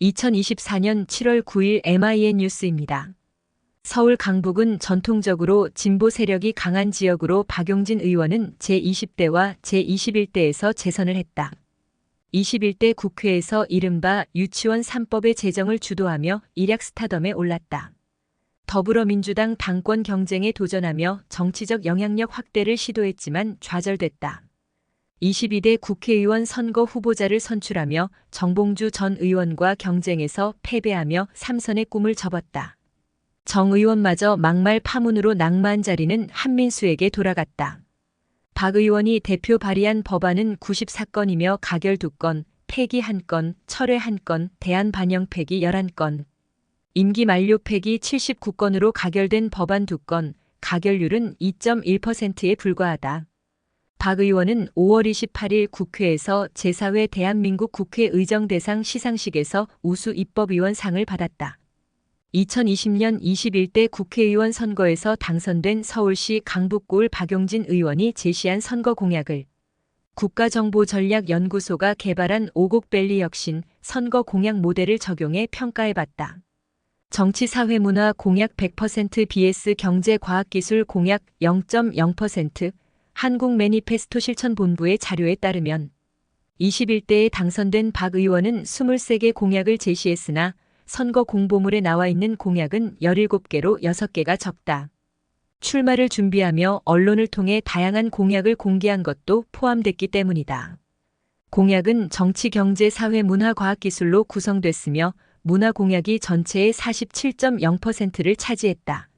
2024년 7월 9일 MIN 뉴스입니다. 서울 강북은 전통적으로 진보 세력이 강한 지역으로 박용진 의원은 제20대와 제21대에서 재선을 했다. 21대 국회에서 이른바 유치원 3법의 제정을 주도하며 일약 스타덤에 올랐다. 더불어민주당 당권 경쟁에 도전하며 정치적 영향력 확대를 시도했지만 좌절됐다. 22대 국회의원 선거 후보자를 선출하며 정봉주 전 의원과 경쟁에서 패배하며 3선의 꿈을 접었다. 정 의원마저 막말 파문으로 낙마한 자리는 한민수에게 돌아갔다. 박 의원이 대표 발의한 법안은 94건이며 가결 2건, 폐기 1건, 철회 1건, 대안 반영 폐기 11건, 임기 만료 폐기 79건으로 가결된 법안 2건, 가결률은 2.1%에 불과하다. 박 의원은 5월 28일 국회에서 제4회 대한민국 국회의정 대상 시상식에서 우수 입법위원상을 받았다. 2020년 21대 국회의원 선거에서 당선된 서울시 강북구을 박용진 의원이 제시한 선거 공약을 국가정보전략연구소가 개발한 오곡밸리 혁신 선거 공약 모델을 적용해 평가해봤다. 정치사회문화 공약 100% vs 경제과학기술 공약 0.0%, 한국 매니페스토 실천본부의 자료에 따르면 21대에 당선된 박 의원은 23개 공약을 제시했으나 선거 공보물에 나와 있는 공약은 17개로 6개가 적다. 출마를 준비하며 언론을 통해 다양한 공약을 공개한 것도 포함됐기 때문이다. 공약은 정치, 경제, 사회, 문화, 과학, 기술로 구성됐으며 문화 공약이 전체의 47.0%를 차지했다.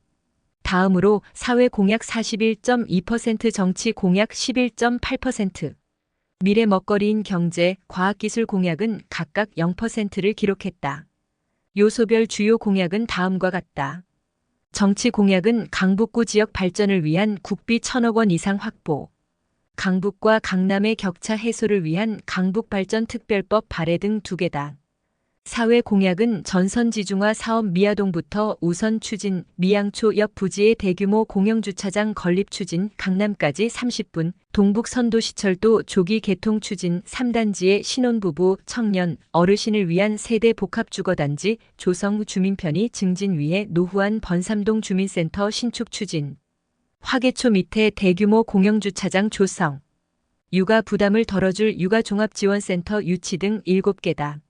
다음으로 사회 공약 41.2%, 정치 공약 11.8%, 미래 먹거리인 경제, 과학기술 공약은 각각 0%를 기록했다. 요소별 주요 공약은 다음과 같다. 정치 공약은 강북구 지역 발전을 위한 국비 1,000억 원 이상 확보, 강북과 강남의 격차 해소를 위한 강북발전특별법 발의 등 2개다. 사회 공약은 전선지중화 사업 미아동부터 우선 추진, 미양초 옆 부지의 대규모 공영주차장 건립 추진, 강남까지 30분, 동북선도시철도 조기 개통 추진, 3단지의 신혼부부, 청년, 어르신을 위한 세대 복합주거단지, 조성 주민편의 증진 위해 노후한 번삼동 주민센터 신축 추진, 화개초 밑에 대규모 공영주차장 조성, 육아 부담을 덜어줄 육아종합지원센터 유치 등 7개다.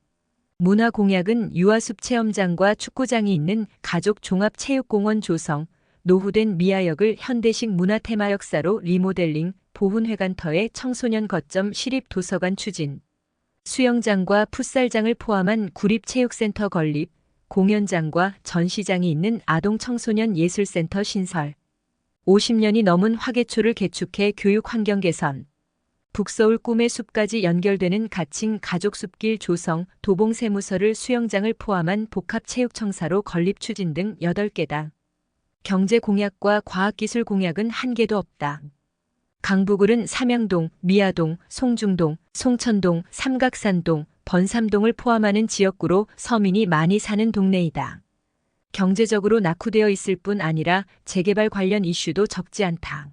문화 공약은 유아숲 체험장과 축구장이 있는 가족 종합체육공원 조성, 노후된 미아역을 현대식 문화 테마 역사로 리모델링, 보훈회관터의 청소년 거점 시립 도서관 추진, 수영장과 풋살장을 포함한 구립체육센터 건립, 공연장과 전시장이 있는 아동 청소년 예술센터 신설, 50년이 넘은 화개초를 개축해 교육 환경 개선, 북서울 꿈의 숲까지 연결되는 가칭 가족숲길 조성, 도봉세무서를 수영장을 포함한 복합체육청사로 건립 추진 등 8개다. 경제 공약과 과학기술 공약은 1개도 없다. 강북을은 삼양동, 미아동, 송중동, 송천동, 삼각산동, 번삼동을 포함하는 지역구로 서민이 많이 사는 동네이다. 경제적으로 낙후되어 있을 뿐 아니라 재개발 관련 이슈도 적지 않다.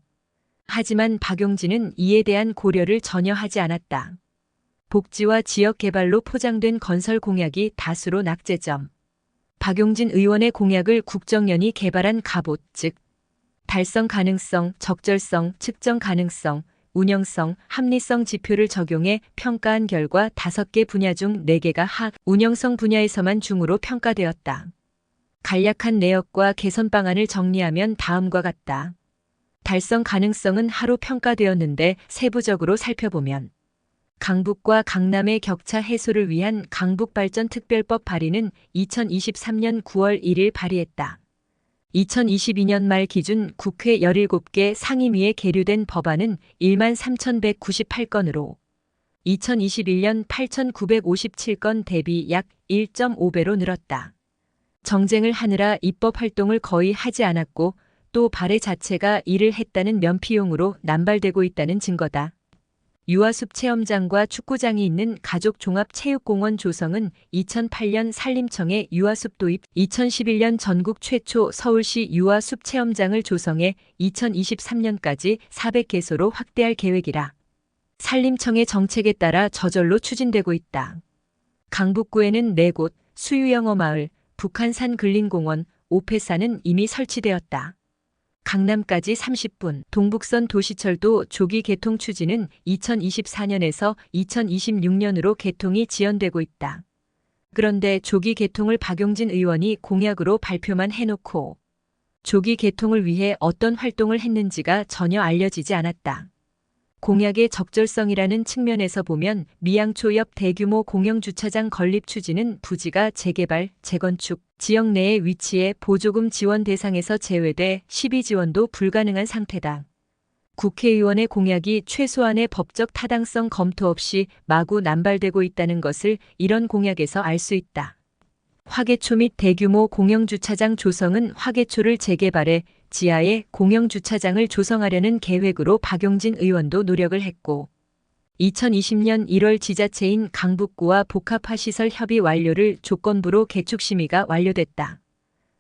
하지만 박용진은 이에 대한 고려를 전혀 하지 않았다. 복지와 지역 개발로 포장된 건설 공약이 다수로 낙제점. 박용진 의원의 공약을 국정연이 개발한 갑옷, 즉 달성 가능성, 적절성, 측정 가능성, 운영성, 합리성 지표를 적용해 평가한 결과 5개 분야 중 4개가 하, 운영성 분야에서만 중으로 평가되었다. 간략한 내역과 개선 방안을 정리하면 다음과 같다. 달성 가능성은 하로 평가되었는데 세부적으로 살펴보면 강북과 강남의 격차 해소를 위한 강북발전특별법 발의는 2023년 9월 1일 발의했다. 2022년 말 기준 국회 17개 상임위에 계류된 법안은 13,198건으로 2021년 8,957건 대비 약 1.5배로 늘었다. 정쟁을 하느라 입법 활동을 거의 하지 않았고 또 발의 자체가 일을 했다는 면피용으로 남발되고 있다는 증거다. 유아숲 체험장과 축구장이 있는 가족종합체육공원 조성은 2008년 산림청의 유아숲 도입, 2011년 전국 최초 서울시 유아숲 체험장을 조성해 2023년까지 400개소로 확대할 계획이라 산림청의 정책에 따라 저절로 추진되고 있다. 강북구에는 4곳, 수유영어마을, 북한산 근린공원, 오폐사는 이미 설치되었다. 강남까지 30분, 동북선 도시철도 조기 개통 추진은 2024년에서 2026년으로 개통이 지연되고 있다. 그런데 조기 개통을 박용진 의원이 공약으로 발표만 해놓고 조기 개통을 위해 어떤 활동을 했는지가 전혀 알려지지 않았다. 공약의 적절성이라는 측면에서 보면 미양초 옆 대규모 공영주차장 건립 추진은 부지가 재개발, 재건축, 지역 내에 위치해 보조금 지원 대상에서 제외돼 시비 지원도 불가능한 상태다. 국회의원의 공약이 최소한의 법적 타당성 검토 없이 마구 남발되고 있다는 것을 이런 공약에서 알 수 있다. 화개초 및 대규모 공영주차장 조성은 화개초를 재개발해 지하에 공영주차장을 조성하려는 계획으로 박용진 의원도 노력을 했고 2020년 1월 지자체인 강북구와 복합화시설 협의 완료를 조건부로 개축심의가 완료됐다.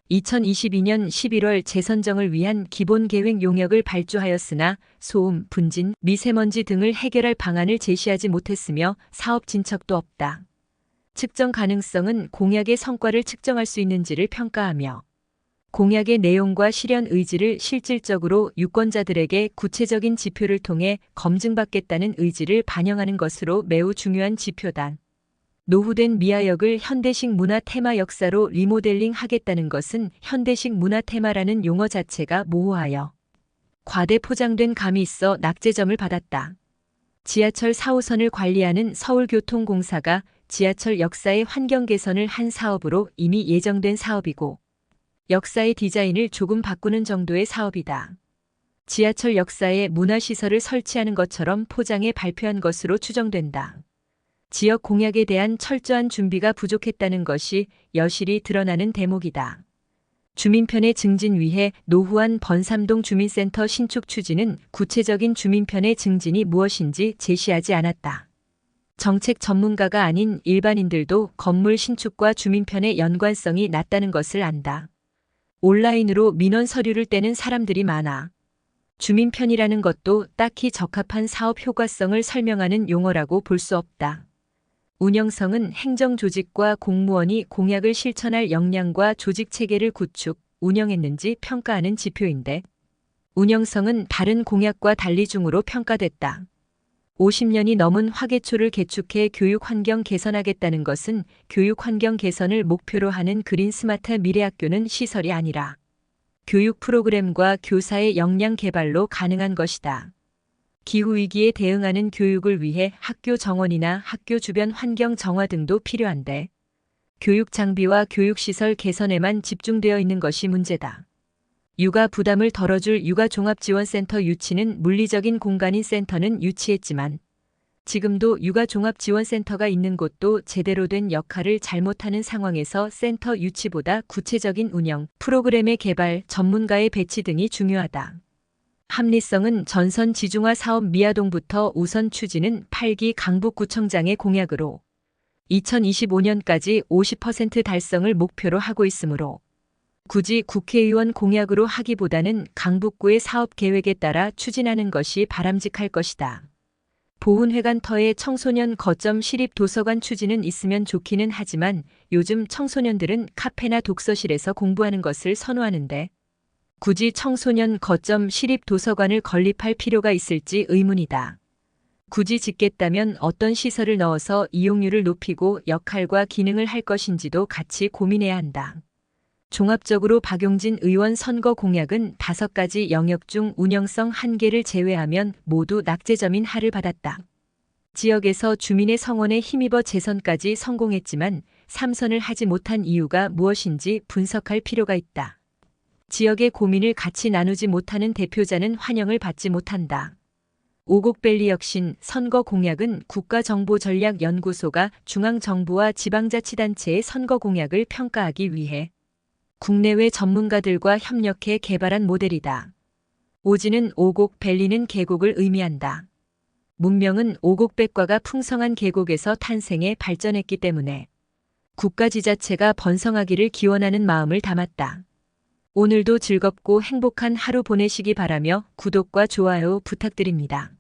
2022년 11월 재선정을 위한 기본계획 용역을 발주하였으나 소음, 분진, 미세먼지 등을 해결할 방안을 제시하지 못했으며 사업 진척도 없다. 측정 가능성은 공약의 성과를 측정할 수 있는지를 평가하며 공약의 내용과 실현 의지를 실질적으로 유권자들에게 구체적인 지표를 통해 검증받겠다는 의지를 반영하는 것으로 매우 중요한 지표다. 노후된 미아역을 현대식 문화 테마 역사로 리모델링 하겠다는 것은 현대식 문화 테마라는 용어 자체가 모호하여 과대 포장된 감이 있어 낙제점을 받았다. 지하철 4호선을 관리하는 서울교통공사가 지하철 역사의 환경 개선을 한 사업으로 이미 예정된 사업이고 역사의 디자인을 조금 바꾸는 정도의 사업이다. 지하철 역사에 문화시설을 설치하는 것처럼 포장해 발표한 것으로 추정된다. 지역 공약에 대한 철저한 준비가 부족했다는 것이 여실히 드러나는 대목이다. 주민편의 증진 위해 노후한 번삼동 주민센터 신축 추진은 구체적인 주민편의 증진이 무엇인지 제시하지 않았다. 정책 전문가가 아닌 일반인들도 건물 신축과 주민편의 연관성이 낮다는 것을 안다. 온라인으로 민원 서류를 떼는 사람들이 많아. 주민편이라는 것도 딱히 적합한 사업 효과성을 설명하는 용어라고 볼 수 없다. 운영성은 행정조직과 공무원이 공약을 실천할 역량과 조직체계를 구축, 운영했는지 평가하는 지표인데 운영성은 다른 공약과 달리 중으로 평가됐다. 50년이 넘은 화개초를 개축해 교육환경 개선하겠다는 것은 교육환경 개선을 목표로 하는 그린 스마트 미래학교는 시설이 아니라 교육 프로그램과 교사의 역량 개발로 가능한 것이다. 기후위기에 대응하는 교육을 위해 학교 정원이나 학교 주변 환경 정화 등도 필요한데 교육 장비와 교육시설 개선에만 집중되어 있는 것이 문제다. 육아 부담을 덜어줄 육아종합지원센터 유치는 물리적인 공간인 센터는 유치했지만 지금도 육아종합지원센터가 있는 곳도 제대로 된 역할을 잘못하는 상황에서 센터 유치보다 구체적인 운영, 프로그램의 개발, 전문가의 배치 등이 중요하다. 합리성은 전선 지중화 사업 미아동부터 우선 추진은 8기 강북구청장의 공약으로 2025년까지 50% 달성을 목표로 하고 있으므로 굳이 국회의원 공약으로 하기보다는 강북구의 사업 계획에 따라 추진하는 것이 바람직할 것이다. 보훈회관터의 청소년 거점 시립 도서관 추진은 있으면 좋기는 하지만 요즘 청소년들은 카페나 독서실에서 공부하는 것을 선호하는데 굳이 청소년 거점 시립 도서관을 건립할 필요가 있을지 의문이다. 굳이 짓겠다면 어떤 시설을 넣어서 이용률을 높이고 역할과 기능을 할 것인지도 같이 고민해야 한다. 종합적으로 박용진 의원 선거 공약은 5가지 영역 중 운영성 1개를 제외하면 모두 낙제점인 하를 받았다. 지역에서 주민의 성원에 힘입어 재선까지 성공했지만 3선을 하지 못한 이유가 무엇인지 분석할 필요가 있다. 지역의 고민을 같이 나누지 못하는 대표자는 환영을 받지 못한다. 오곡밸리 혁신 선거 공약은 국가정보전략연구소가 중앙정부와 지방자치단체의 선거 공약을 평가하기 위해 국내외 전문가들과 협력해 개발한 모델이다. 오지는 오곡밸리는 계곡을 의미한다. 문명은 오곡백과가 풍성한 계곡에서 탄생해 발전했기 때문에 국가지자체가 번성하기를 기원하는 마음을 담았다. 오늘도 즐겁고 행복한 하루 보내시기 바라며 구독과 좋아요 부탁드립니다.